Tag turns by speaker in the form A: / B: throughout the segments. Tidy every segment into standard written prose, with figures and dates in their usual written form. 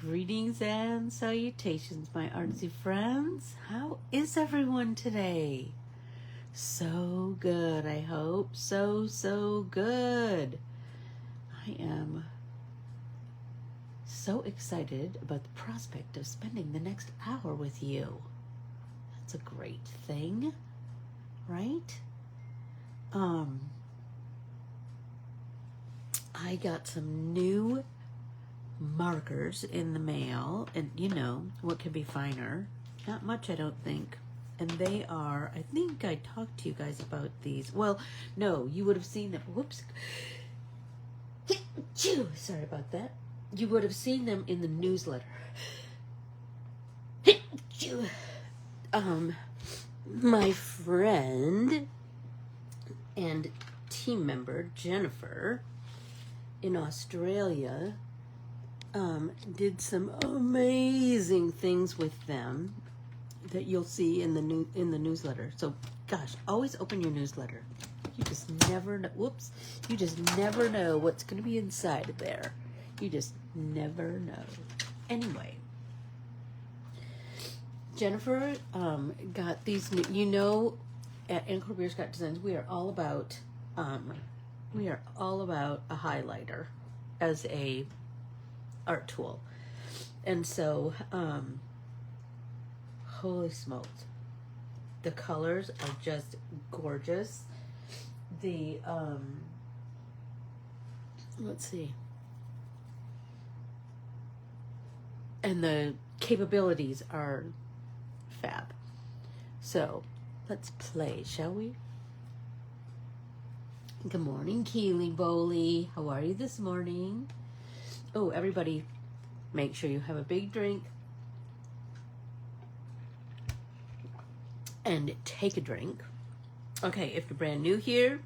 A: Greetings and salutations, my artsy friends. How is everyone today? So good, I hope. So good. I am so excited about the prospect of spending the next hour with you. That's a great thing, right? I got some new markers in the mail, and you know what could be finer? Not much, I don't think. And they are, I think I talked to you guys about these. Well, no, you would have seen them. Whoops. Sorry about that. You would have seen them in the newsletter. My friend and team member Jennifer in Australia did some amazing things with them that you'll see in the newsletter. So, gosh, always open your newsletter. You just never know. Whoops! You just never know what's going to be inside of there. You just never know. Anyway, Jennifer got these new. You know, at Corbiere-Scott Designs, we are all about a highlighter as a art tool. And so, holy smokes, the colors are just gorgeous. The, let's see. And the capabilities are fab. So, let's play, shall we? Good morning, Keely Bowley. How are you this morning? Oh, everybody, make sure you have a big drink and take a drink. Okay, if you're brand new here,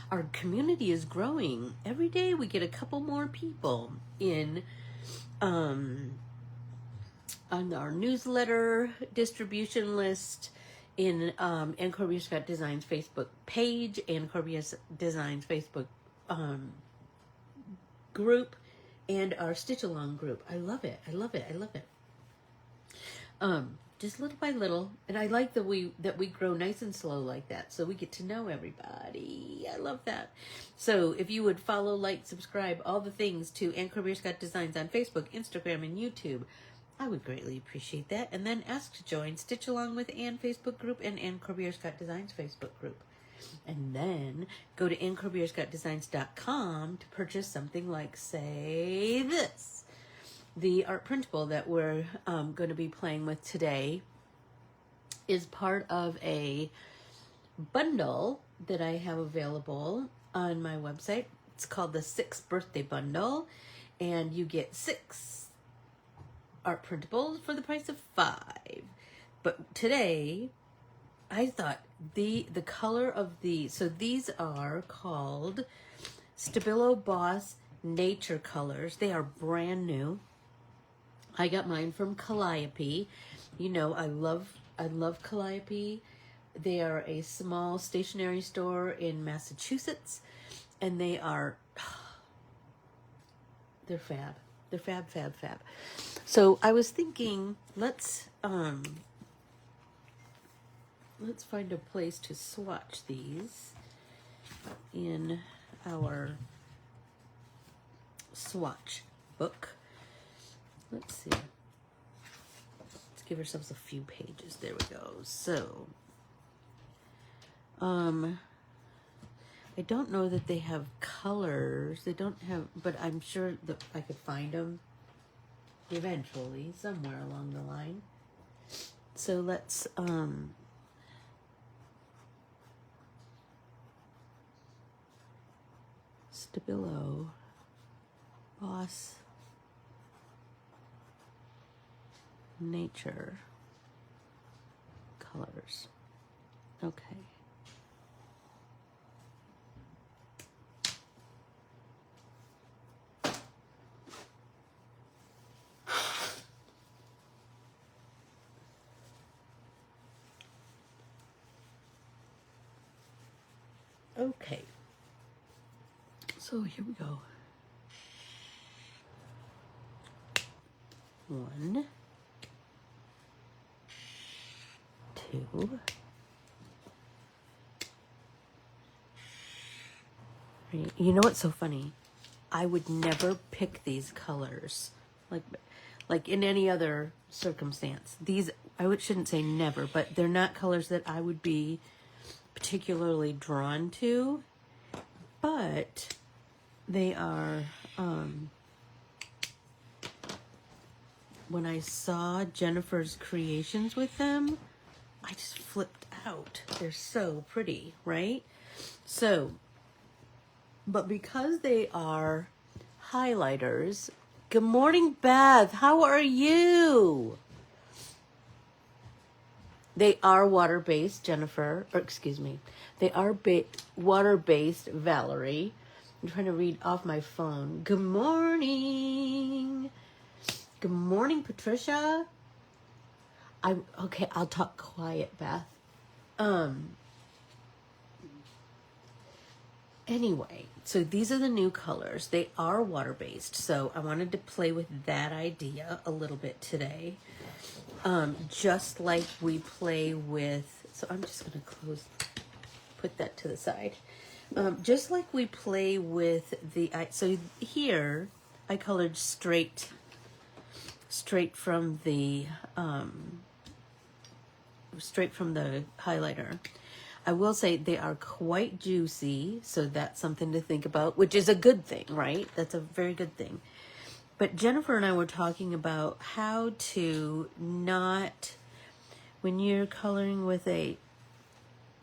A: our community is growing. Every day we get a couple more people in on our newsletter distribution list, in Corbiere-Scott Designs Facebook page and Corbiere Designs Facebook group, and our Stitch Along group. I love it. Just little by little, and I like that we grow nice and slow like that, so we get to know everybody. I love that. So if you would follow, like, subscribe, all the things to Corbiere-Scott Designs on Facebook, Instagram, and YouTube, I would greatly appreciate that. And then ask to join Stitch Along with Ann Facebook group and Corbiere-Scott Designs Facebook group. And then go to Corbiere-Scott-Designs.com to purchase something like, say, this. The art printable that we're going to be playing with today is part of a bundle that I have available on my website. It's called the 6th Birthday Bundle, and you get 6 art printables for the price of 5. But today, I thought the color of so these are called Stabilo Boss Nature colors. They are brand new. I got mine from Calliope. You know, I love Calliope. They are a small stationery store in Massachusetts, and they're fab. They're fab. So I was thinking, let's find a place to swatch these in our swatch book. Let's see. Let's give ourselves a few pages. There we go. So, I don't know that they have colors. They don't have, but I'm sure that I could find them eventually somewhere along the line. So let's, Stabilo Boss Nature colors. Okay. Okay. So here we go. 1, 2, 3. You know what's so funny? I would never pick these colors like in any other circumstance. These, shouldn't say never, but they're not colors that I would be particularly drawn to, but they are, when I saw Jennifer's creations with them, I just flipped out. They're so pretty, right? So, but because they are highlighters, good morning, Beth. How are you? They are water-based, Jennifer, or excuse me. They are water-based, Valerie. I'm trying to read off my phone. Good morning. Good morning, Patricia. Okay, I'll talk quiet, Beth. Anyway, so these are the new colors. They are water-based, so I wanted to play with that idea a little bit today. Just like we play with, so I'm just going to put that to the side. Just like we play with so here I colored straight from the highlighter. I will say they are quite juicy, so that's something to think about, which is a good thing, right? That's a very good thing. But Jennifer and I were talking about how to not, when you're coloring with a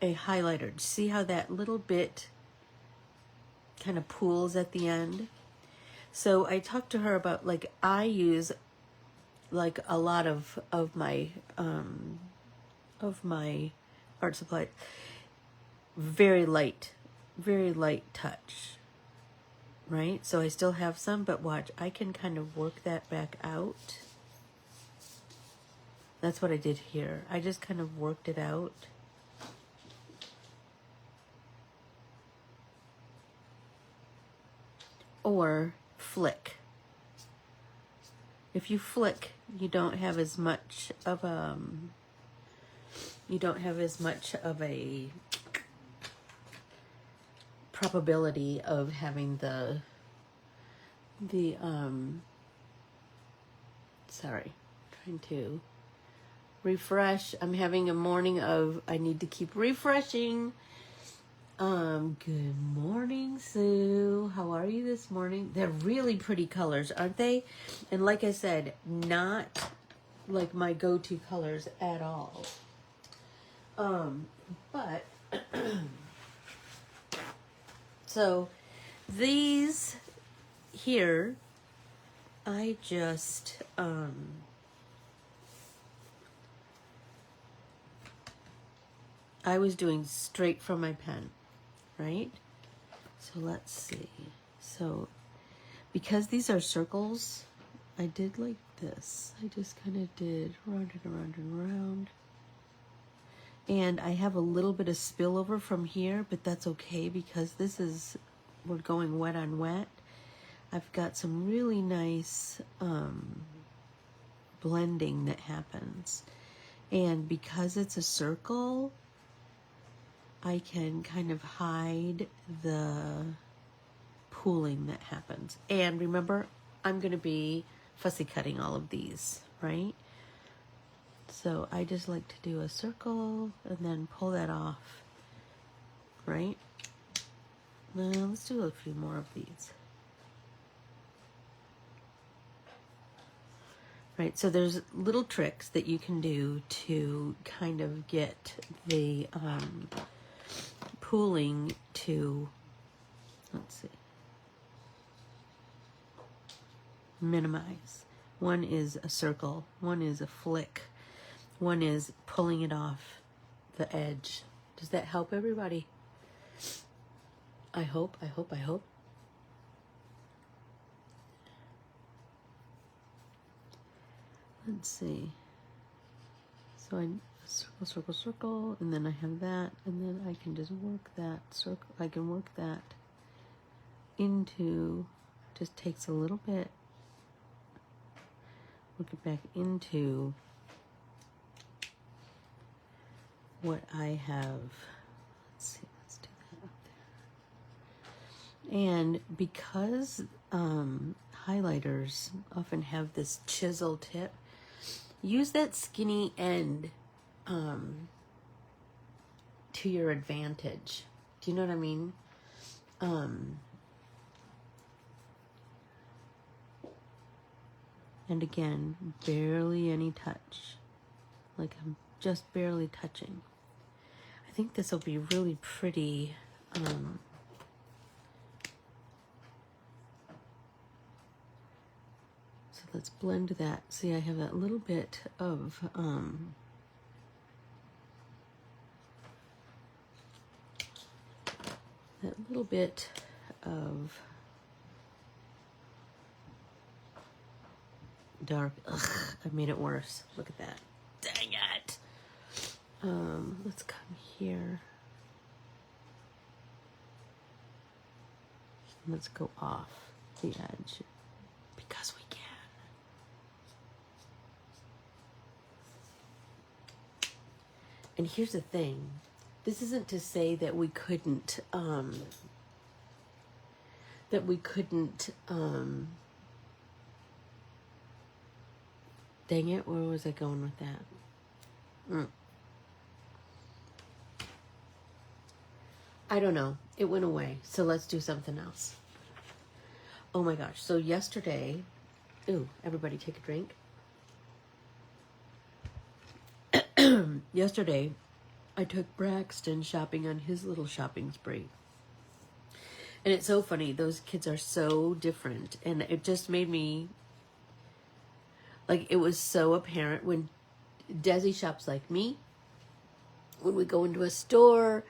A: highlighter, see how that little bit kind of pools at the end? So I talked to her about, like, I use like a lot of my art supply, very light touch, right? So I still have some, but watch, I can kind of work that back out. That's what I did here. I just kind of worked it out. Or flick. If you flick, you don't have as much of a probability of having sorry, trying to refresh. I'm having a morning of, I need to keep refreshing. Good morning, Sue. How are you this morning? They're really pretty colors, aren't they? And like I said, not like my go-to colors at all. But so these here, I just I was doing straight from my pen, right? So let's see. So because these are circles, I did like this. I just kind of did round and around and around. And I have a little bit of spillover from here, but that's okay because we're going wet on wet. I've got some really nice blending that happens. And because it's a circle, I can kind of hide the pooling that happens. And remember, I'm going to be fussy cutting all of these, right? So I just like to do a circle and then pull that off, right? Now let's do a few more of these. Right, so there's little tricks that you can do to kind of get the pooling to, let's see, minimize. One is a circle, one is a flick, one is pulling it off the edge. Does that help everybody? I hope. Let's see. So I circle, and then I have that, and then I can just work that circle. I can work that into, just takes a little bit we'll get back into what I have. Let's see, let's do that up there. And because highlighters often have this chisel tip, use that skinny end to your advantage. Do you know what I mean? And again, barely any touch. Like I'm just barely touching. I think this will be really pretty. So let's blend that. See, I have that little bit of dark. Ugh, I made it worse. Look at that. Dang it. Let's come here. Let's go off the edge because we can. And here's the thing. This isn't to say that we couldn't dang it, where was I going with that? I don't know. It went away. So let's do something else. Oh my gosh. So yesterday, ooh, everybody take a drink. Yesterday, I took Braxton shopping on his little shopping spree. And it's so funny. Those kids are so different. And it just made me, like, it was so apparent when Desi shops like me. When we go into a store,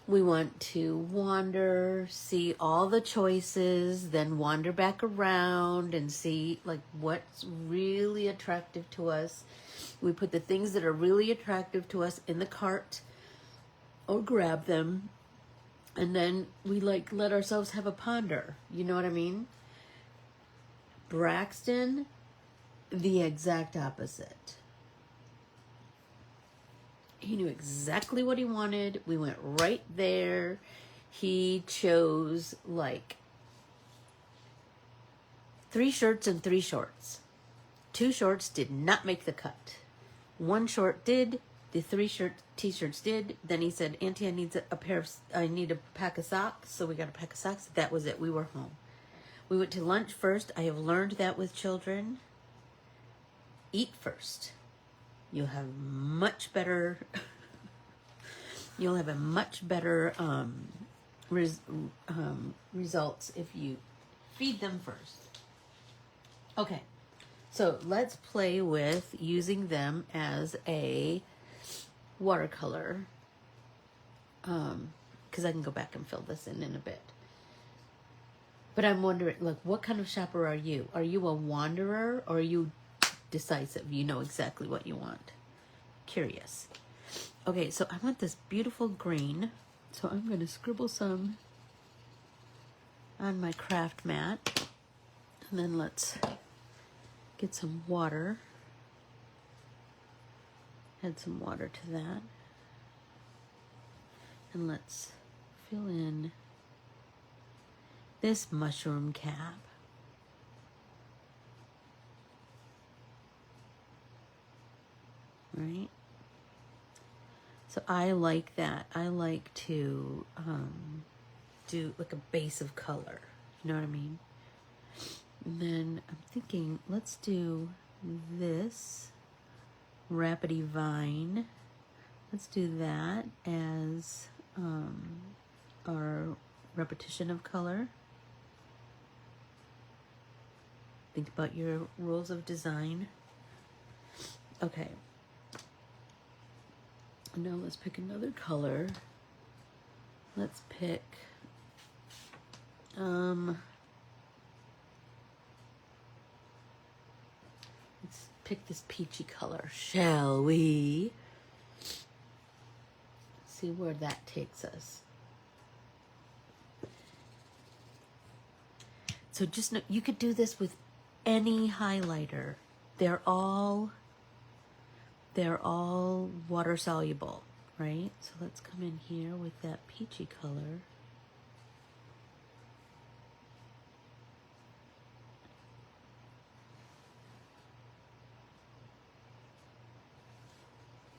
A: we want to wander, see all the choices, then wander back around and see like what's really attractive to us. We put the things that are really attractive to us in the cart or grab them, and then we like let ourselves have a ponder. You know what I mean? Braxton, the exact opposite. He knew exactly what he wanted. We went right there. He chose like 3 shirts and 3 shorts. 2 shorts did not make the cut. 1 short did. The 3 t-shirts did. Then he said, "Auntie, I need a pack of socks." So we got a pack of socks. That was it. We were home. We went to lunch first. I have learned that with children. Eat first. You'll have much better. You'll have a much better results if you feed them first. Okay, so let's play with using them as a watercolor. Because I can go back and fill this in a bit. But I'm wondering, like, what kind of shopper are you? Are you a wanderer or are you decisive? You know exactly what you want. Curious. Okay, so I want this beautiful green. So I'm going to scribble some on my craft mat. And then let's get some water. Add some water to that. And let's fill in this mushroom cap. Right? So I like that. I like to do like a base of color. You know what I mean? And then I'm thinking, let's do this rapidy vine. Let's do that as our repetition of color. Think about your rules of design. Okay. Now let's pick another color. Let's pick let's pick this peachy color, shall we? See where that takes us. So just know you could do this with any highlighter. they're all water soluble, right? So let's come in here with that peachy color.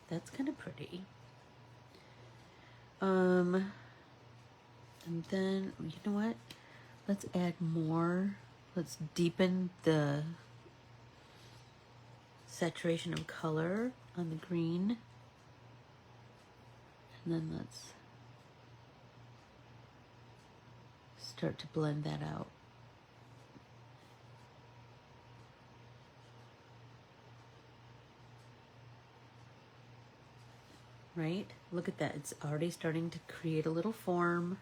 A: That's kind of pretty. And then, you know what? Let's add more. Let's deepen the saturation of color on the green. And then let's start to blend that out. Right? Look at that. It's already starting to create a little form.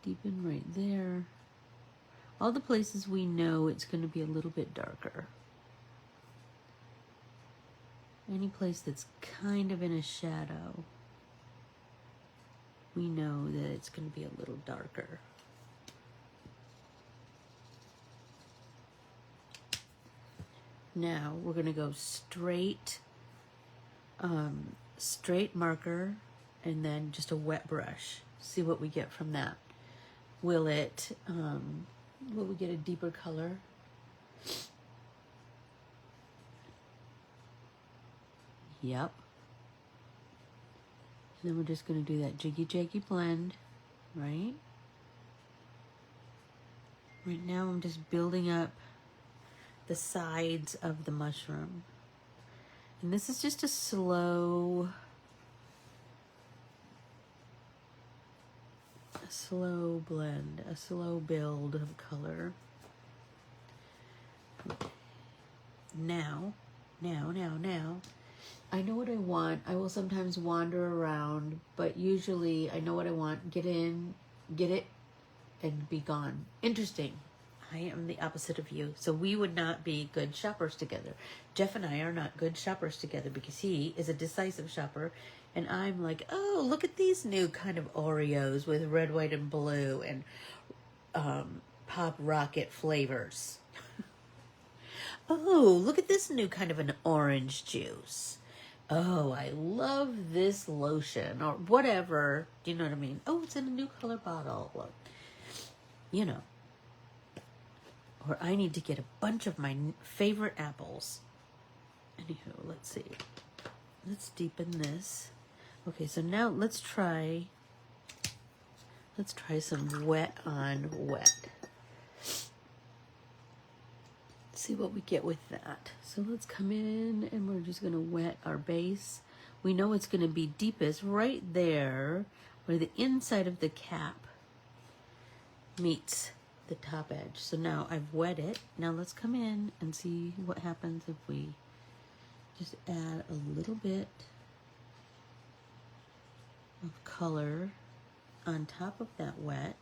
A: Deepen right there. All the places we know it's going to be a little bit darker. Any place that's kind of in a shadow, we know that it's going to be a little darker. Now we're going to go straight marker and then just a wet brush. See what we get from that. Will we get a deeper color? Yep. And then we're just going to do that jiggy blend, right? Right now I'm just building up the sides of the mushroom. And this is just a slow blend, a slow build of color. Now, I know what I want. I will sometimes wander around, but usually I know what I want. Get in, get it, and be gone. Interesting. I am the opposite of you. So we would not be good shoppers together. Jeff and I are not good shoppers together because he is a decisive shopper. And I'm like, oh, look at these new kind of Oreos with red, white, and blue and Pop Rocket flavors. Oh, look at this new kind of an orange juice. Oh, I love this lotion or whatever. Do you know what I mean? Oh, it's in a new color bottle. Look. You know. Or I need to get a bunch of my favorite apples. Anywho, let's see. Let's deepen this. Okay, so now let's try some wet on wet. See what we get with that. So let's come in and we're just gonna wet our base. We know it's gonna be deepest right there where the inside of the cap meets the top edge. So now I've wet it. Now let's come in and see what happens if we just add a little bit of color on top of that wet.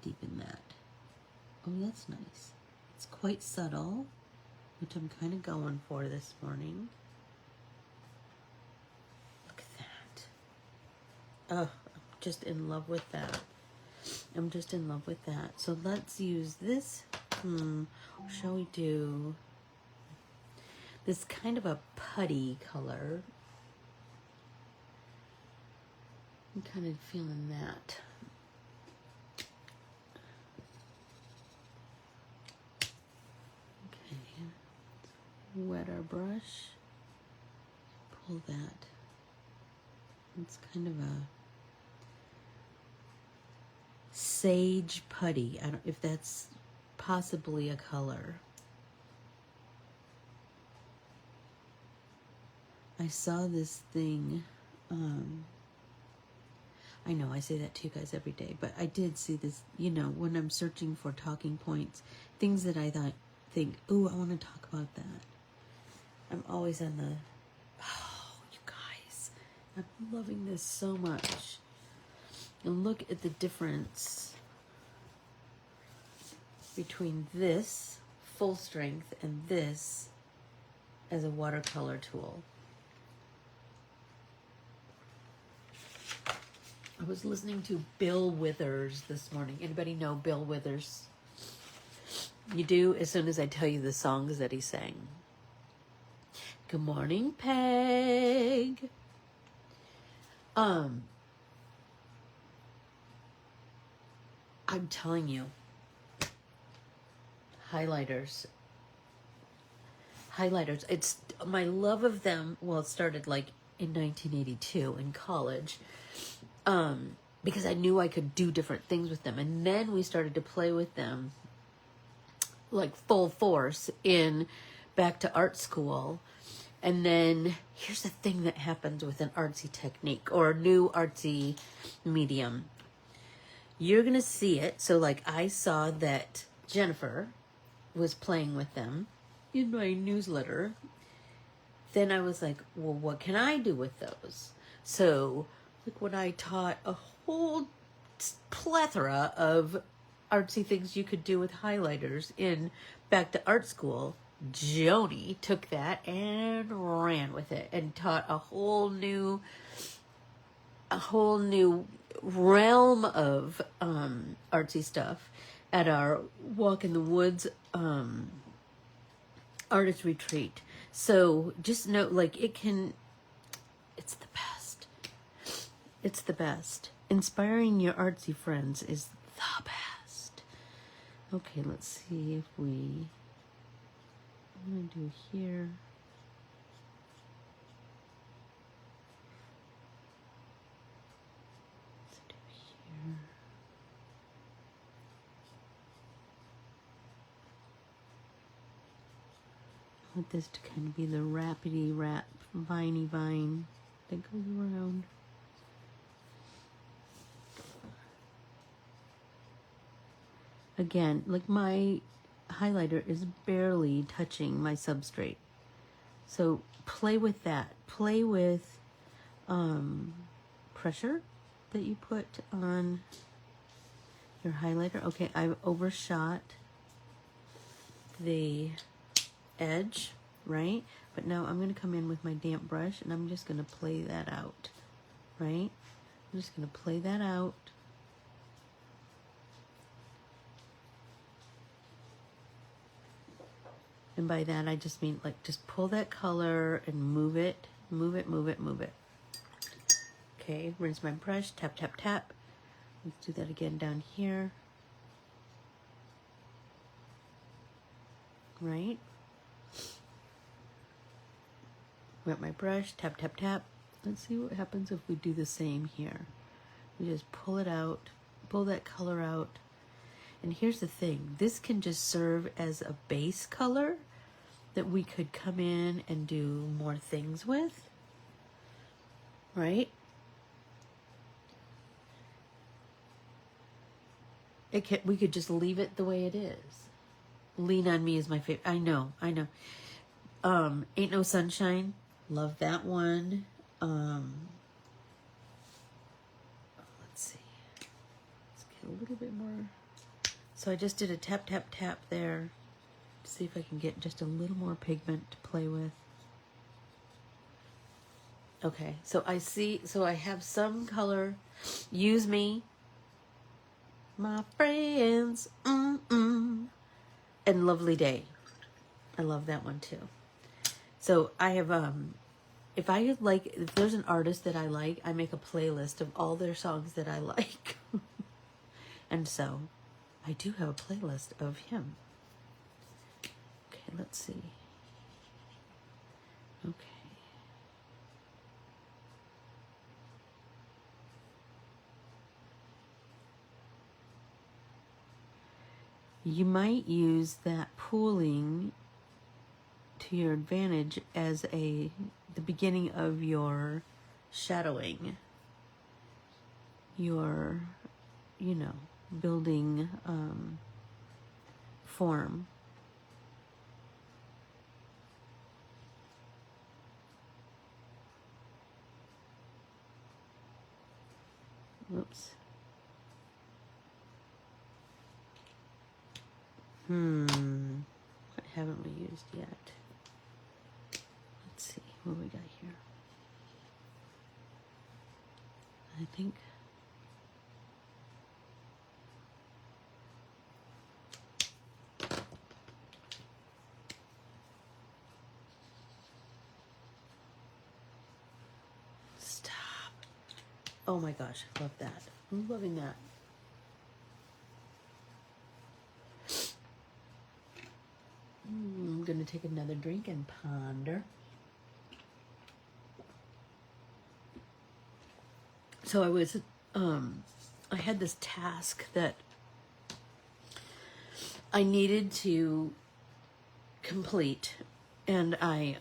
A: Deepen that. Oh, that's nice. It's quite subtle, which I'm kind of going for this morning. Look at that. Oh, I'm just in love with that. I'm just in love with that. So let's use this. Shall we do this kind of a putty color? I'm kind of feeling that. Wet our brush, pull that. It's kind of a sage putty. I don't know if that's possibly a color. I saw this thing. I know I say that to you guys every day, but I did see this, you know, when I'm searching for talking points, things that I think, oh, I want to talk about that. I'm always on the, oh, you guys, I'm loving this so much. And look at the difference between this full strength and this as a watercolor tool. I was listening to Bill Withers this morning. Anybody know Bill Withers? You do as soon as I tell you the songs that he sang. Good morning, Peg. I'm telling you, highlighters. It's my love of them. Well, it started like in 1982 in college. Because I knew I could do different things with them. And then we started to play with them like full force in back to art school. And then here's the thing that happens with an artsy technique or a new artsy medium. You're going to see it. So like I saw that Jennifer was playing with them in my newsletter. Then I was like, well, what can I do with those? So like when I taught a whole plethora of artsy things you could do with highlighters in back to art school, Joni took that and ran with it and taught a whole new realm of artsy stuff at our Walk in the Woods artist retreat. So just know, like, it's the best. It's the best. Inspiring your artsy friends is the best. Okay, let's see if I'm going to do here. Let's do here. I want this to kind of be the rapidy rap, viney vine that goes around. Again, like my highlighter is barely touching my substrate. So play with that. Play with pressure that you put on your highlighter. Okay, I've overshot the edge, right? But now I'm going to come in with my damp brush and I'm just going to play that out, right? I'm just going to play that out. And by that, I just mean like just pull that color and move it, move it, move it, move it. Okay, rinse my brush, tap, tap, tap. Let's do that again down here. Right? Wet my brush, tap, tap, tap. Let's see what happens if we do the same here. We just pull it out, pull that color out. And here's the thing, this can just serve as a base color that we could come in and do more things with, right? We could just leave it the way it is. Lean on Me is my favorite. I know. Ain't No Sunshine, love that one. Let's see. Let's get a little bit more. So I just did a tap, tap, tap there to see if I can get just a little more pigment to play with. Okay, so I have some color. Use Me, my friends, and Lovely Day. I love that one too. So I have, if there's an artist that I like, I make a playlist of all their songs that I like. And so I do have a playlist of him. Okay, let's see. Okay. You might use that pooling to your advantage as the beginning of your shadowing. Your, building form. Whoops. What haven't we used yet? What do we got here? I think stop. Oh my gosh, I love that. I'm loving that. I'm gonna take another drink and ponder. So I had this task that I needed to complete, and I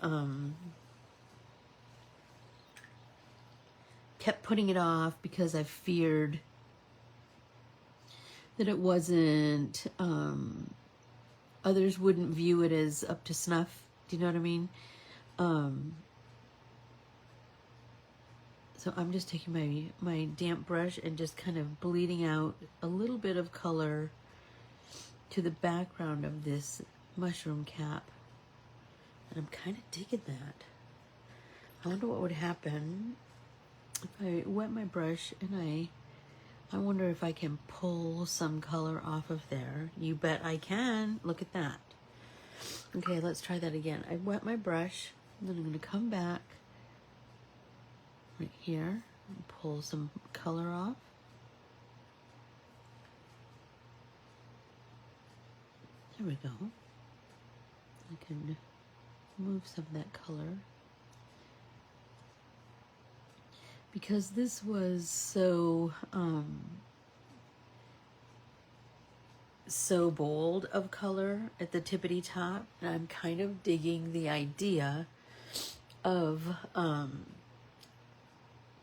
A: kept putting it off because I feared that it wasn't, others wouldn't view it as up to snuff. Do you know what I mean? So I'm just taking my damp brush and just kind of bleeding out a little bit of color to the background of this mushroom cap. And I'm kind of digging that. I wonder what would happen if I wet my brush and I wonder if I can pull some color off of there. You bet I can. Look at that. Okay, let's try that again. I wet my brush, and then I'm going to come back right here and pull some color off. There we go. I can move some of that color. Because this was so bold of color at the tippity top, and I'm kind of digging the idea of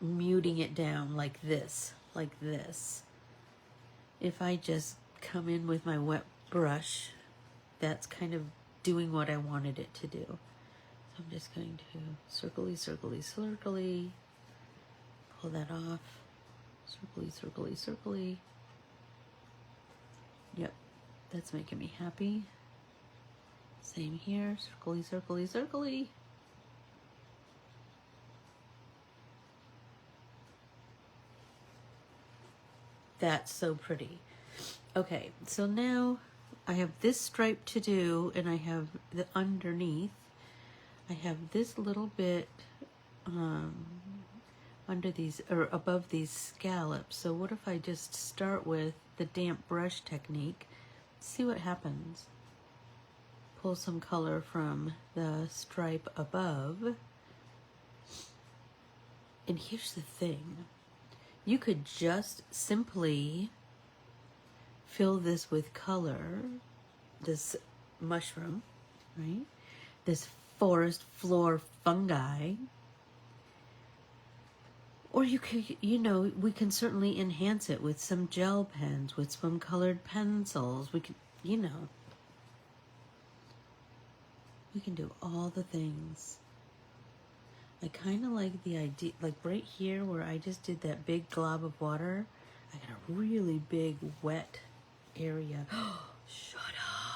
A: muting it down like this. If I just come in with my wet brush, that's kind of doing what I wanted it to do. So I'm just going to circly, pull that off. Circly. Yep, that's making me happy. Same here, circly. That's so pretty. Okay, so now I have this stripe to do, and I have the underneath. I have this little bit under these, or above these scallops. So what if I just start with the damp brush technique, see what happens. Pull some color from the stripe above. And here's the thing. You could just simply fill this with color, this mushroom, right? This forest floor fungi. Or you could, we can certainly enhance it with some gel pens, with some colored pencils. We can, we can do all the things. I kind of like the idea, like right here where I just did that big glob of water, I got a really big wet area. Shut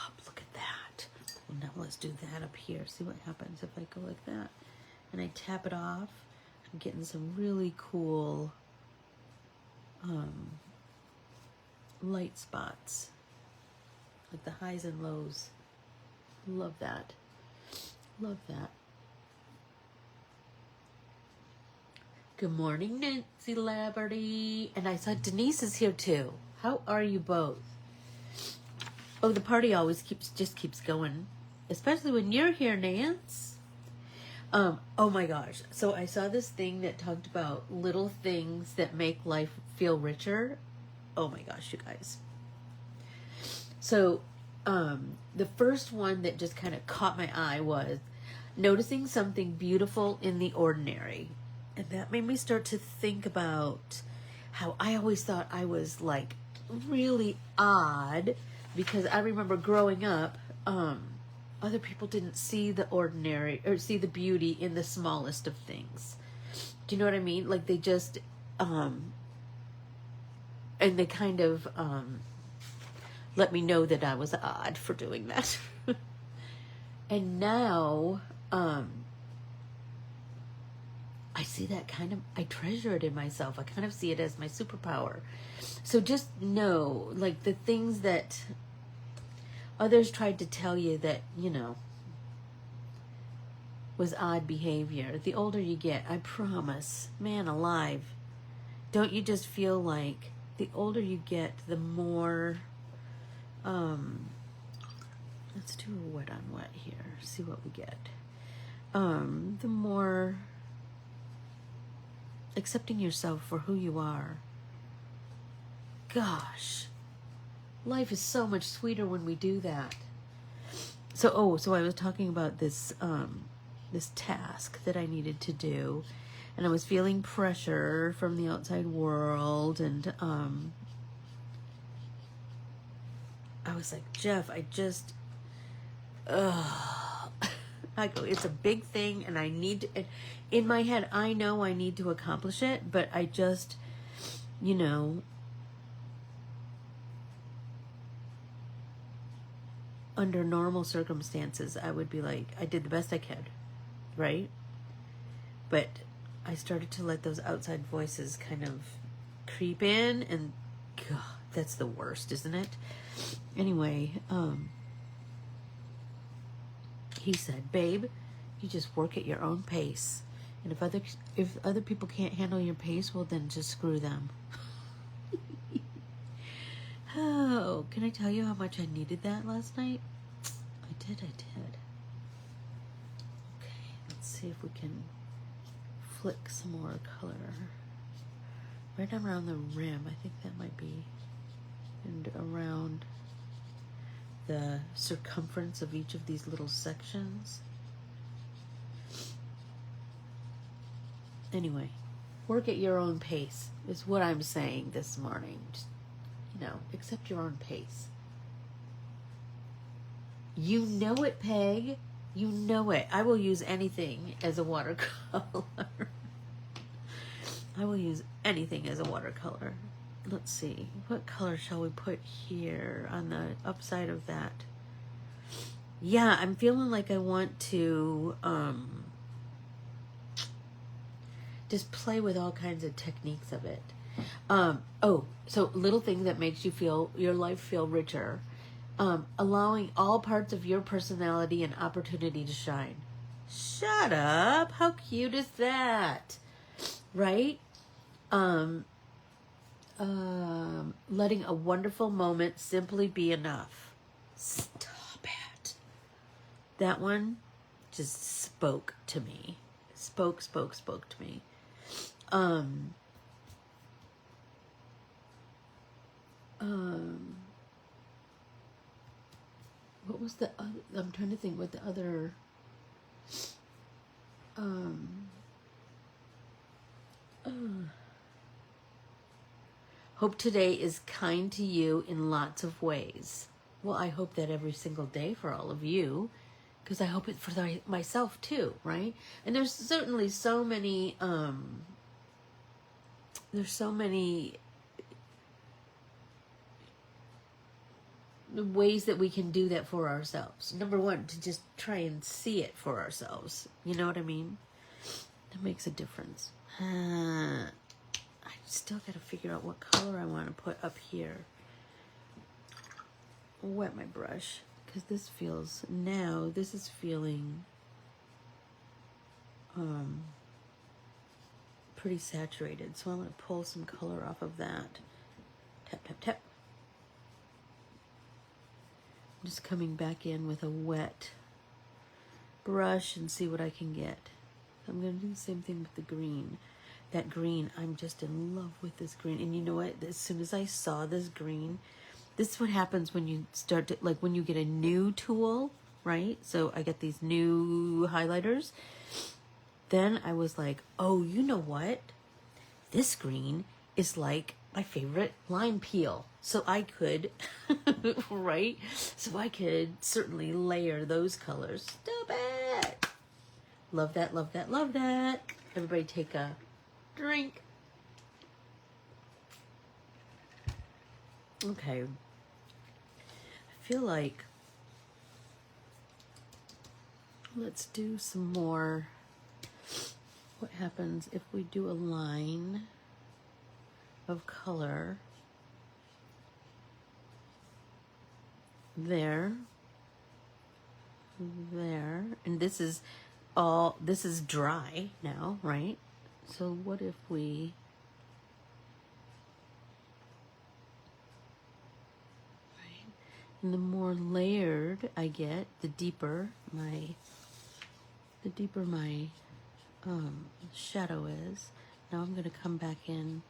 A: up, look at that. Well, now let's do that up here. See what happens if I go like that. And I tap it off. I'm getting some really cool light spots, like the highs and lows. Love that. Good morning, Nancy Laverty. And I saw Denise is here too. How are you both? Oh, the party always keeps going, especially when you're here, Nance. Oh my gosh. So I saw this thing that talked about little things that make life feel richer. Oh my gosh, you guys. So, the first one that just kind of caught my eye was noticing something beautiful in the ordinary. And that made me start to think about how I always thought I was like really odd, because I remember growing up, other people didn't see the ordinary or see the beauty in the smallest of things. Do you know what I mean? Like they just, and they kind of let me know that I was odd for doing that. And now, I see that kind of, I treasure it in myself. I kind of see it as my superpower. So just know, like, the things that others tried to tell you that, you know, was odd behavior. The older you get, I promise, man alive, don't you just feel like the older you get, the more, let's do a wet on wet here, see what we get. The more accepting yourself for who you are. Gosh, life is so much sweeter when we do that. So, so I was talking about this, this task that I needed to do, and I was feeling pressure from the outside world, and I was like, Jeff, I just, I go, it's a big thing, and I need to, in my head, I know I need to accomplish it, but I just, you know, under normal circumstances, I would be like, I did the best I could, right? But I started to let those outside voices kind of creep in, and God, that's the worst, isn't it? Anyway, he said, babe, you just work at your own pace. And if other people can't handle your pace, well, then just screw them. Oh, can I tell you how much I needed that last night? I did. Okay, let's see if we can flick some more color. Right around the rim, I think that might be, and around the circumference of each of these little sections. Anyway, work at your own pace is what I'm saying this morning. Just, you know, accept your own pace. You know it, Peg. You know it. I will use anything as a watercolor. I will use anything as a watercolor. Let's see. What color shall we put here on the upside of that? Yeah, I'm feeling like I want to just play with all kinds of techniques of it. So little thing that makes you feel your life feel richer. Allowing all parts of your personality and opportunity to shine. Shut up. How cute is that? Right? Letting a wonderful moment simply be enough. Stop it. That one just spoke to me. Spoke to me. What was the other? I'm trying to think what the other. Hope today is kind to you in lots of ways. Well, I hope that every single day for all of you, because I hope it for myself too, right? And there's certainly so many. There's so many ways that we can do that for ourselves. Number one, to just try and see it for ourselves. You know what I mean? That makes a difference. I still got to figure out what color I want to put up here. Wet my brush, because this feels, now this is feeling pretty saturated. So I'm going to pull some color off of that. Tap, tap, tap. I'm just coming back in with a wet brush and see what I can get. I'm going to do the same thing with the green. That green, I'm just in love with this green. And you know what? As soon as I saw this green, this is what happens when you start to, like when you get a new tool, right? So I get these new highlighters. Then I was like, oh, you know what? This green is like my favorite lime peel. So I could, right? So I could certainly layer those colors. Stop it. Love that, love that, love that. Everybody take a drink. Okay. I feel like let's do some more what happens if we do a line of color there, there, and this is dry now, right? So what if we and the more layered I get, the deeper my shadow is. Now I'm gonna come back in,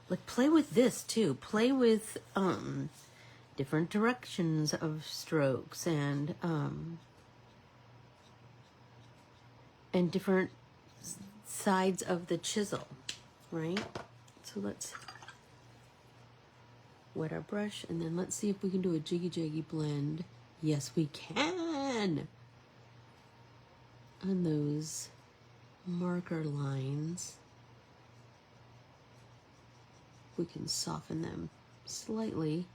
A: like play with this too. Play with different directions of strokes and different sides of the chisel, right? So let's wet our brush, and then let's see if we can do a jiggy blend. Yes, we can! On those marker lines, we can soften them slightly.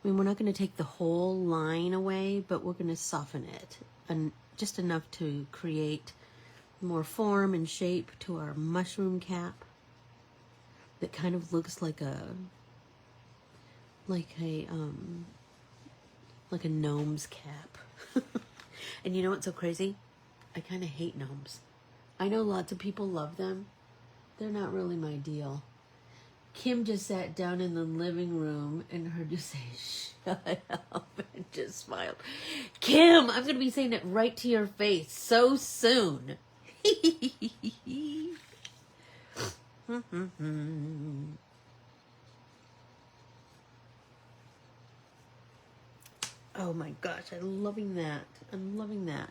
A: I mean, we're not going to take the whole line away, but we're going to soften it, and just enough to create more form and shape to our mushroom cap that kind of looks like a gnome's cap. And you know what's so crazy? I kind of hate gnomes. I know lots of people love them. They're not really my deal. Kim just sat down in the living room and heard you say, shut up, and just smiled. Kim, I'm going to be saying it right to your face so soon. Oh my gosh, I'm loving that. I'm loving that.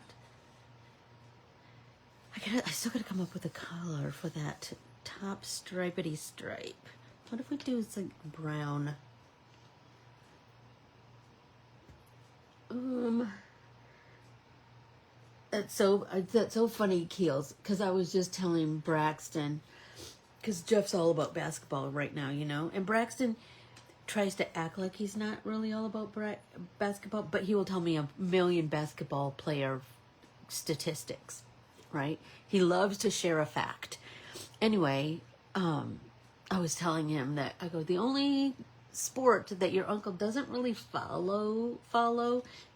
A: I still gotta come up with a color for that top stripety stripe. What if we do it's like brown? That's so funny, Keels, because I was just telling Braxton, because Jeff's all about basketball right now, you know, and Braxton tries to act like he's not really all about basketball, but he will tell me a million basketball player statistics, right? He loves to share a fact. Anyway, I was telling him that I go, the only sport that your uncle doesn't really follow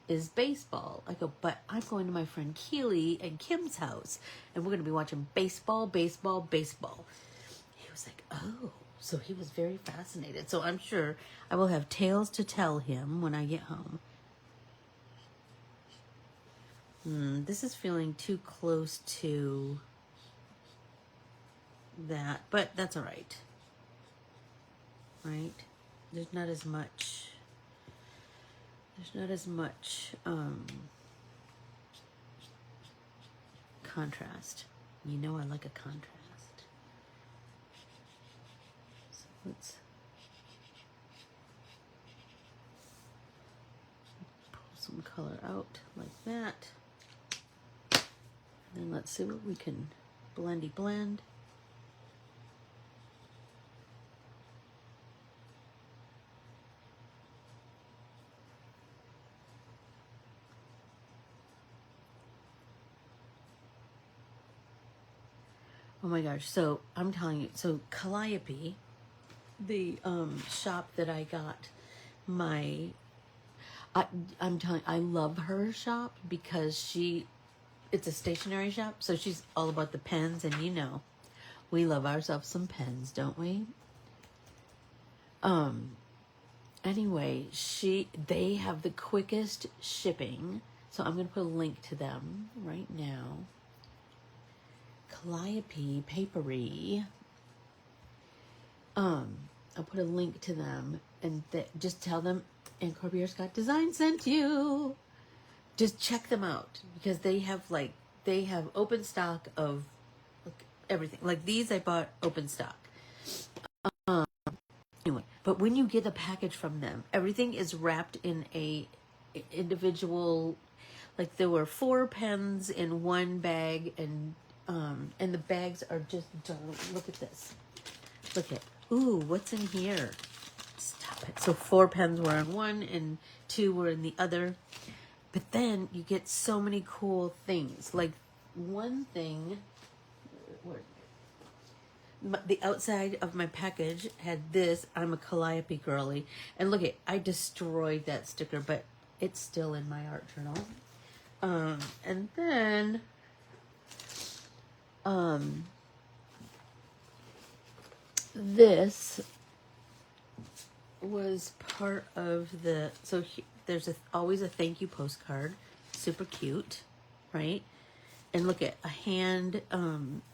A: is baseball. I go, but I'm going to my friend Keely and Kim's house, and we're going to be watching baseball. He was like, oh. So he was very fascinated. So I'm sure I will have tales to tell him when I get home. This is feeling too close to that, but that's all right. Right? There's not as much contrast. You know I like a contrast. Let's pull some color out like that. And then let's see what we can blend. Oh my gosh, so I'm telling you, so Calliope, the shop that I got I'm telling you, I love her shop because it's a stationery shop, so she's all about the pens, and you know, we love ourselves some pens, don't we? Anyway, they have the quickest shipping, so I'm gonna put a link to them right now. Calliope Papery. I'll put a link to them, and just tell them, and Corbiere-Scott Design sent you. Just check them out, because they have open stock of everything. Like these I bought open stock. Anyway, but when you get a package from them, everything is wrapped in a individual, like there were 4 pens in one bag, and the bags are just, look at this. Look at, ooh, what's in here? Stop it. So 4 pens were in one and 2 were in the other. But then you get so many cool things. Like one thing, the outside of my package had this. I'm a Calliope girly, and look it, I destroyed that sticker, but it's still in my art journal. And then this was part of the, so there's always a thank you postcard, super cute, right? And look at a hand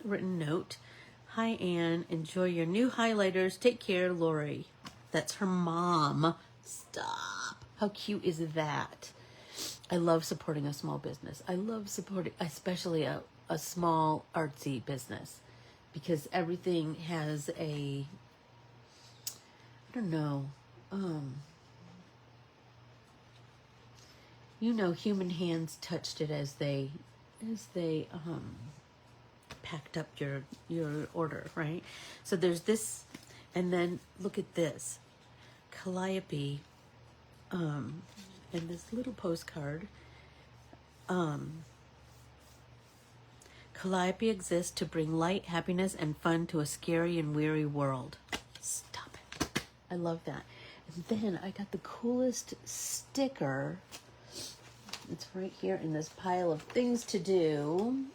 A: written note. Hi Anne, enjoy your new highlighters. Take care, Lori. That's her mom. Stop. How cute is that? I love supporting a small business. I love supporting, especially a small artsy business, because everything has a, I don't know, you know, human hands touched it as they packed up your order, right? So there's this, and then look at this, Calliope, and this little postcard. Calliope exists to bring light, happiness, and fun to a scary and weary world. Stop it. I love that. And then I got the coolest sticker. It's right here in this pile of things to do.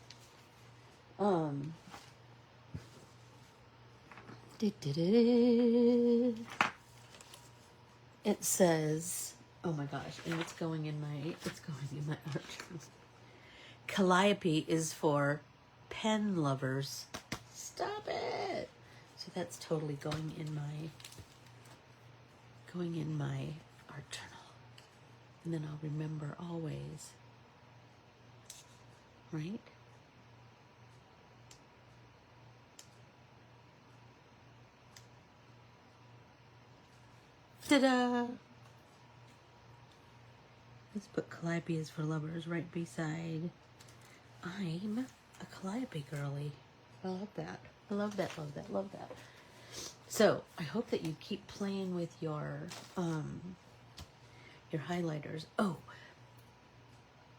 A: It says, oh my gosh, and it's going in my art journal. Calliope is for pen lovers. Stop it. So that's totally going in my art journal. And then I'll remember always. Right? Ta-da! Let's put Calliope is for lovers right beside. I'm a Calliope girly. I love that. I love that, love that, love that. So I hope that you keep playing with your highlighters. Oh,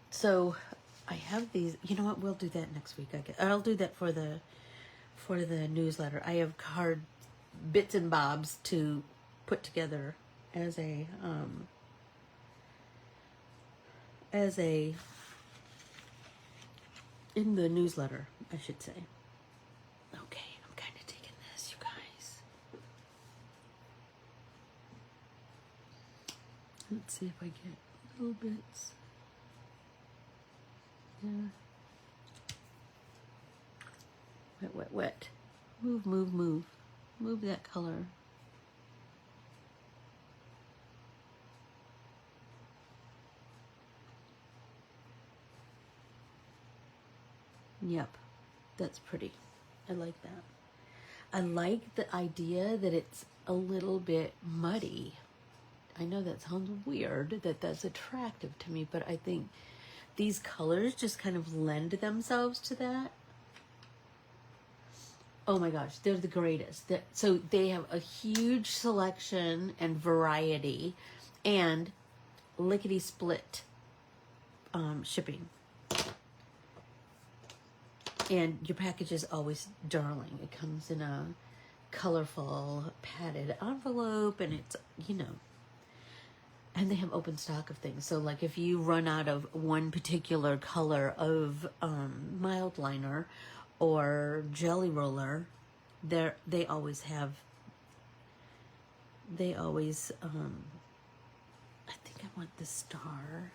A: so I have these. You know what? We'll do that next week. I'll do that for the newsletter. I have card bits and bobs to put together as a in the newsletter, I should say. Okay, I'm kind of digging this, you guys. Let's see if I get little bits. Yeah. Wet, wet, wet. Move, move, move. Move that color. Yep, that's pretty. I like that. I like the idea that it's a little bit muddy. I know that sounds weird, that's attractive to me, but I think these colors just kind of lend themselves to that. Oh my gosh, they're the greatest. So they have a huge selection and variety, and lickety-split shipping. And your package is always darling. It comes in a colorful padded envelope, and it's, you know, and they have open stock of things. So like if you run out of one particular color of mild liner or jelly roller, they always have, I think I want the star.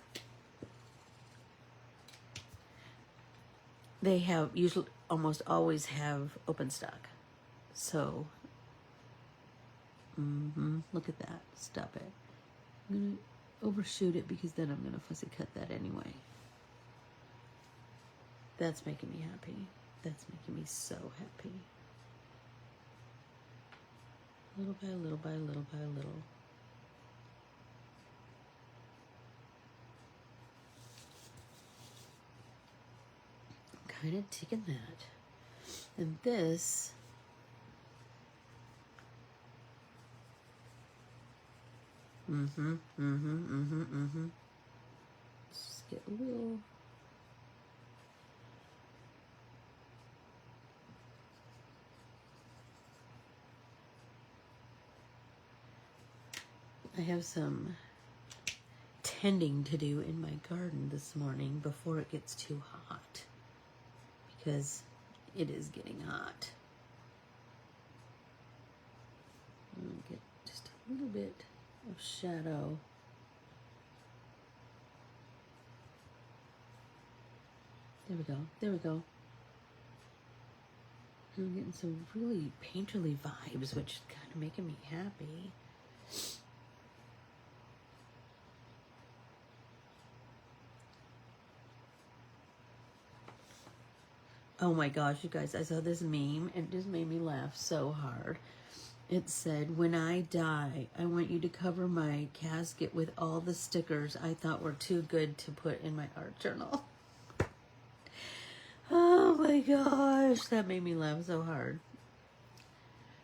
A: They have usually almost always have open stock. So look at that. Stop it. I'm gonna overshoot it because then I'm gonna fussy cut that anyway. That's making me happy. That's making me so happy. Little by little by little by little. Kind of taking that, and this just get a little, I have some tending to do in my garden this morning before it gets too hot, because it is getting hot. I'll get just a little bit of shadow. There we go. There we go. I'm getting some really painterly vibes, which is kind of making me happy. Oh my gosh, you guys, I saw this meme and it just made me laugh so hard. It said, when I die, I want you to cover my casket with all the stickers I thought were too good to put in my art journal. Oh my gosh, that made me laugh so hard.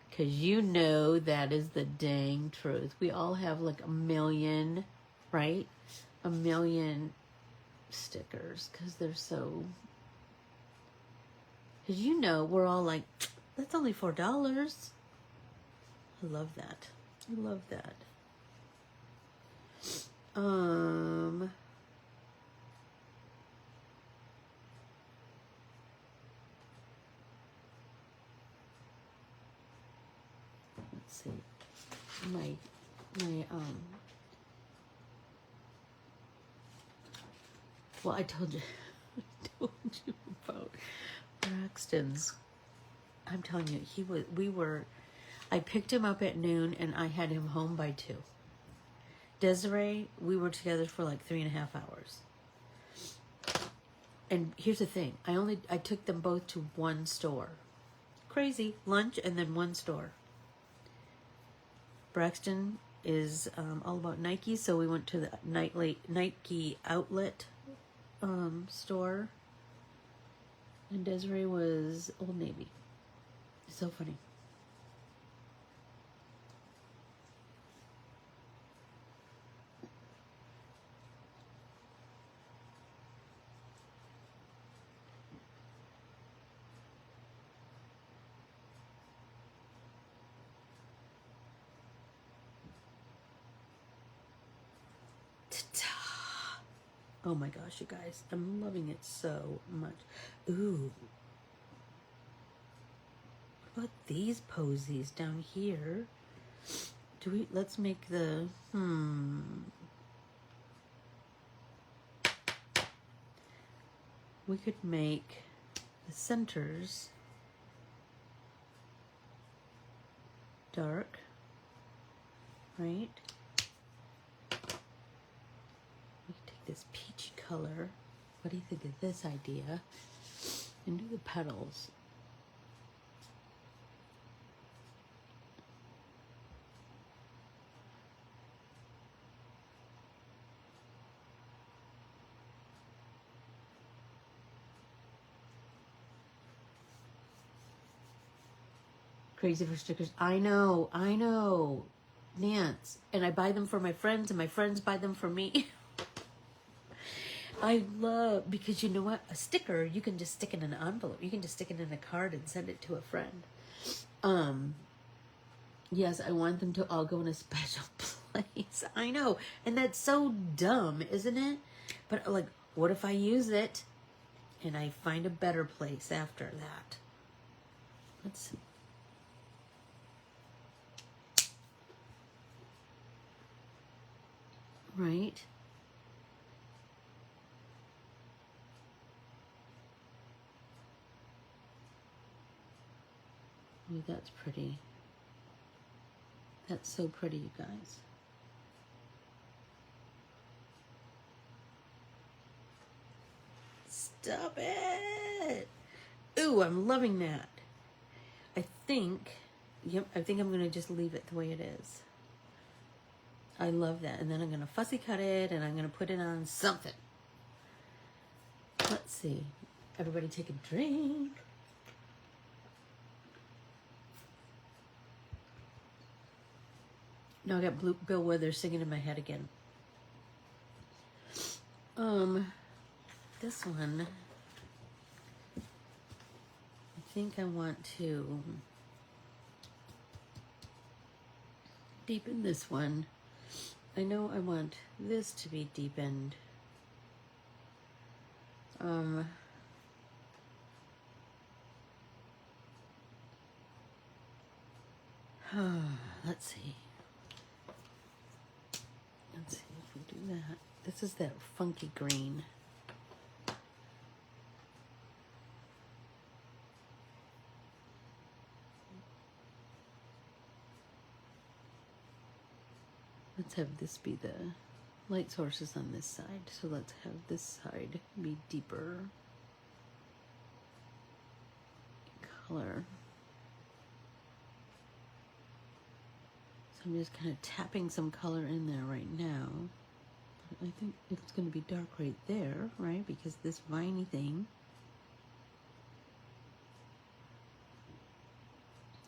A: Because you know that is the dang truth. We all have like a million, right? A million stickers because they're so... Because you know, we're all like, that's only $4. I love that. I love that. Let's see. Well, I told you about Braxton's. I'm telling you, I picked him up at noon and I had him home by 2. Desiree, we were together for like 3.5 hours. And here's the thing, I took them both to one store. Crazy, lunch and then one store. Braxton is all about Nike, so we went to the Nike outlet store. And Desiree was Old Navy. So funny. Oh my gosh, you guys. I'm loving it so much. Ooh. What about these posies down here? Let's make the, we could make the centers dark, right? This peachy color. What do you think of this idea? And do the petals. Crazy for stickers. I know, Nance. And I buy them for my friends and my friends buy them for me. I love, because you know what? A sticker, you can just stick it in an envelope. You can just stick it in a card and send it to a friend. Yes, I want them to all go in a special place. I know. And that's so dumb, isn't it? But like, what if I use it and I find a better place after that? Let's see. Right? Oh, that's pretty. That's so pretty, you guys. Stop it! Ooh, I'm loving that. I think I'm going to just leave it the way it is. I love that. And then I'm going to fussy cut it and I'm going to put it on something. Let's see. Everybody take a drink. Now I got Bill Withers singing in my head again. This one, I think I want to deepen this one I know I want this to be deepened. Let's see. Let's see if we do that. This is that funky green. Let's have this be the light sources on this side. So let's have this side be deeper color. So I'm just kind of tapping some color in there right now. I think it's going to be dark right there, right? Because this viney thing.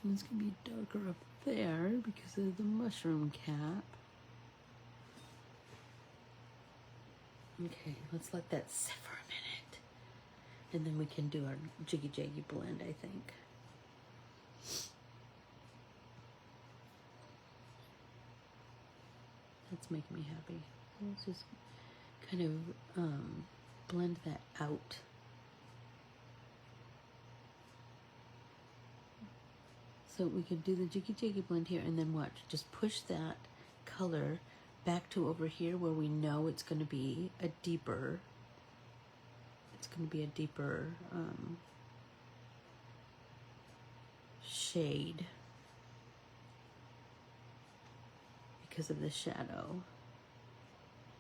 A: And it's going to be darker up there because of the mushroom cap. Okay, let's let that sit for a minute. And then we can do our jiggy jaggy blend, I think. That's making me happy. Let's just kind of blend that out. So we could do the jiggy jaggy blend here and then watch. Just push that color back to over here where we know it's going to be a deeper, shade because of the shadow.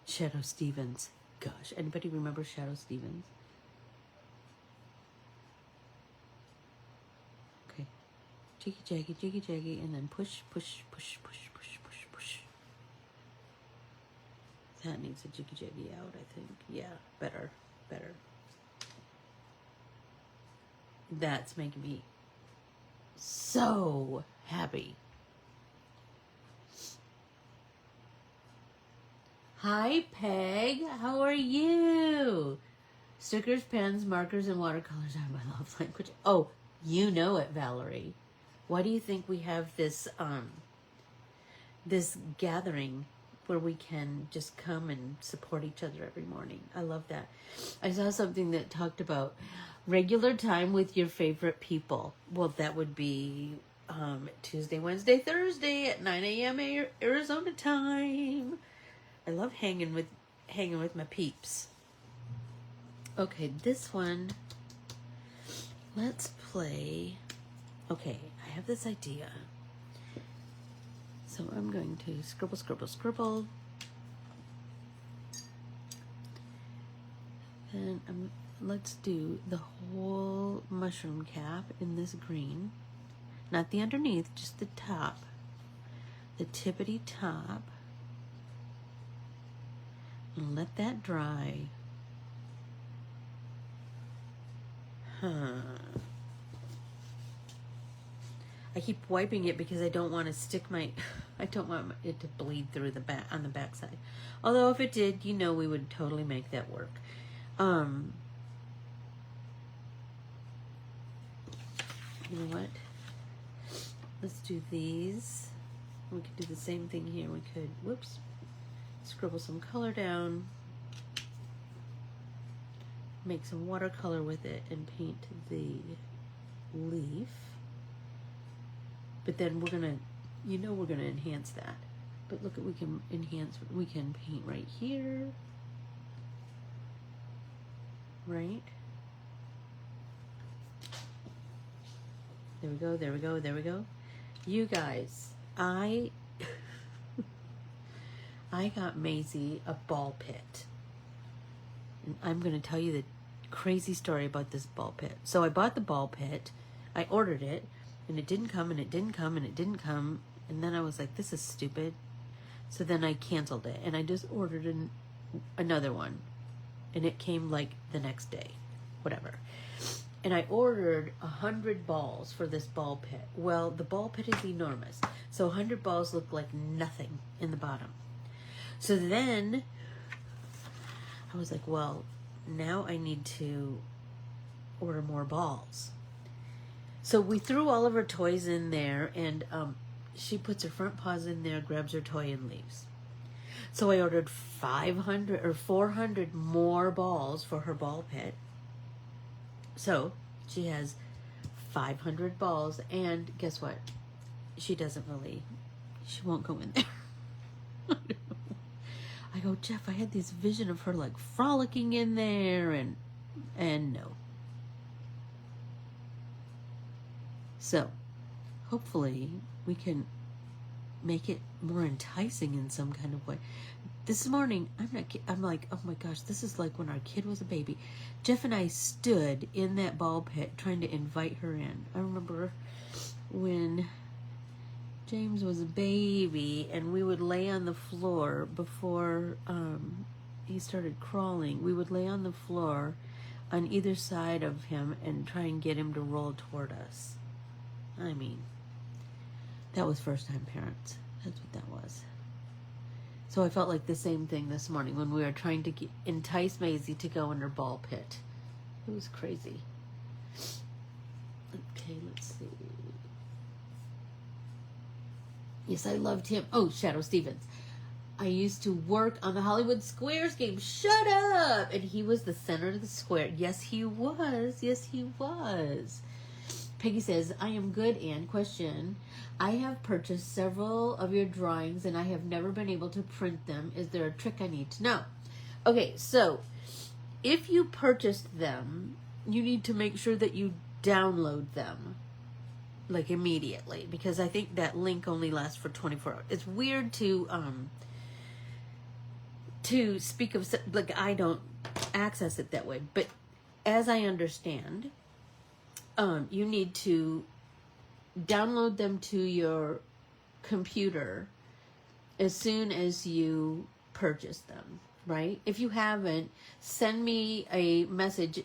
A: Shadow Stevens. Gosh, anybody remember Shadow Stevens? Okay. Jiggy jaggy, and then push, push, push, push, push, push, push. That needs a jiggy jaggy out, I think. Yeah, better. That's making me so happy. Hi, Peg. How are you? Stickers, pens, markers, and watercolors are my love language. Oh, you know it, Valerie. Why do you think we have this this gathering where we can just come and support each other every morning? I love that. I saw something that talked about regular time with your favorite people. Well, that would be Tuesday, Wednesday, Thursday at 9 a.m. Arizona time. I love hanging with my peeps. Okay, this one. Let's play. Okay, I have this idea. So I'm going to scribble, scribble, scribble. And let's do the whole mushroom cap in this green. Not the underneath, just the top. The tippity top. And let that dry. I keep wiping it because I don't want to stick my, I don't want it to bleed through the back, on the back side. Although if it did, you know, we would totally make that work. You know what? Let's do these. We could do the same thing here. We could, whoops, scribble some color down, make some watercolor with it, and paint the leaf. But then we're gonna, you know, we're gonna enhance that. But look at, we can enhance, we can paint right here, right? There we go, there we go, there we go. You guys, I got Maisie a ball pit. And I'm going to tell you the crazy story about this ball pit. So I bought the ball pit, I ordered it, and it didn't come, and it didn't come, and it didn't come. And then I was like, this is stupid. So then I canceled it, and I just ordered another one. And it came like the next day, whatever. And I ordered 100 balls for this ball pit. Well, the ball pit is enormous. So 100 balls look like nothing in the bottom. So then I was like, well, now I need to order more balls. So we threw all of her toys in there, and she puts her front paws in there, grabs her toy, and leaves. So I ordered 500 or 400 more balls for her ball pit. So she has 500 balls, and guess what? She won't go in there. I go, Jeff, I had this vision of her like frolicking in there, and no. So hopefully we can make it more enticing in some kind of way. This morning, I'm like, oh my gosh, this is like when our kid was a baby. Jeff and I stood in that ball pit trying to invite her in. I remember when James was a baby and we would lay on the floor before he started crawling. We would lay on the floor on either side of him and try and get him to roll toward us. I mean, that was first-time parents. That's what that was. So I felt like the same thing this morning when we were trying to entice Maisie to go in her ball pit. It was crazy. Okay, let's see. Yes, I loved him. Oh, Shadow Stevens. I used to work on the Hollywood Squares game. Shut up! And he was the center of the square. Yes, he was. Yes, he was. Peggy says, I am good, Anne. Question. I have purchased several of your drawings and I have never been able to print them. Is there a trick I need to know? Okay, so if you purchased them, you need to make sure that you download them like immediately, because I think that link only lasts for 24 hours. It's weird to speak of, like, I don't access it that way, but as I understand, you need to download them to your computer as soon as you purchase them, right? If you haven't, send me a message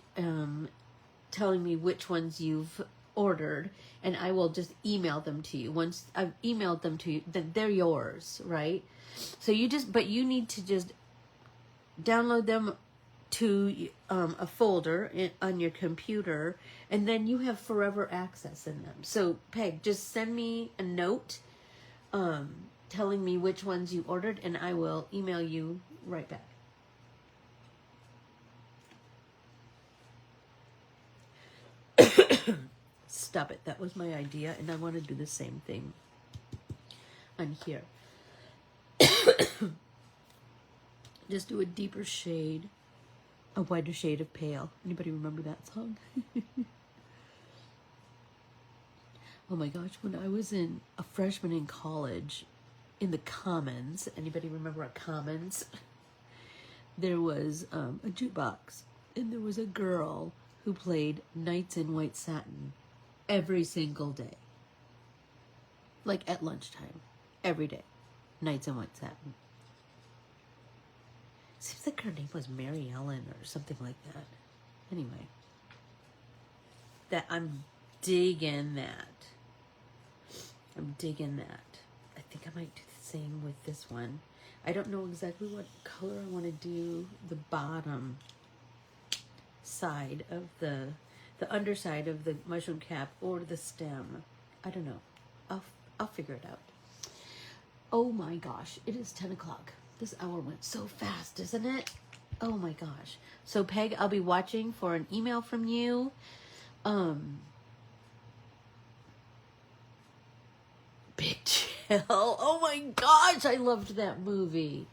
A: telling me which ones you've ordered, and I will just email them to you. Once I've emailed them to you, then they're yours, right? So but you need to just download them to a folder on your computer, and then you have forever access in them. So Peg, just send me a note telling me which ones you ordered, and I will email you right back. Stop it. That was my idea, and I want to do the same thing on here. Just do a deeper shade, a wider shade of pale. Anybody remember that song? Oh my gosh, when I was a freshman in college, in the Commons, anybody remember a Commons? There was a jukebox, and there was a girl who played Nights in White Satin every single day. Like at lunchtime, every day. Nights in White Satin. Seems like her name was Mary Ellen or something like that. Anyway, I'm digging that. I'm digging that. I think I might do the same with this one. I don't know exactly what color I want to do the bottom side of the underside of the mushroom cap or the stem. I don't know. I'll figure it out. Oh my gosh, it is 10 o'clock. This hour went so fast, isn't it? Oh my gosh. So Peg, I'll be watching for an email from you. Big Chill. Oh my gosh, I loved that movie.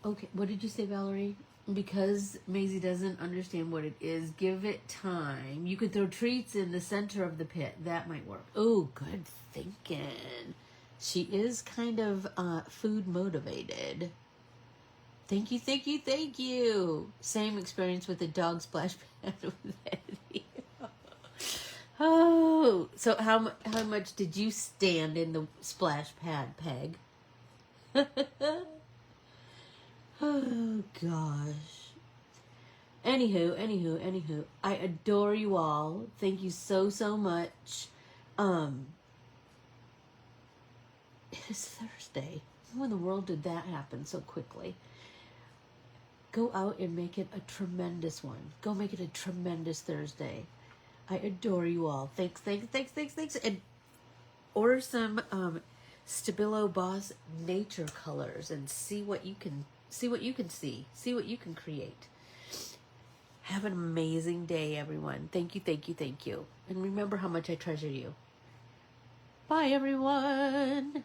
A: Okay, what did you say, Valerie? Because Maisie doesn't understand what it is, give it time. You could throw treats in the center of the pit. That might work. Oh, good thinking. She is kind of food motivated. Thank you, thank you, thank you. Same experience with the dog splash pad with Eddie. Oh, so how much did you stand in the splash pad, Peg? Oh, gosh. Anywho. I adore you all. Thank you so, so much. It is Thursday. How in the world did that happen so quickly? Go out and make it a tremendous one. Go make it a tremendous Thursday. I adore you all. Thanks. And order some Stabilo Boss Nature colors and see what you can see what you can create. Have an amazing day, everyone. Thank you, thank you, thank you. And remember how much I treasure you. Bye, everyone.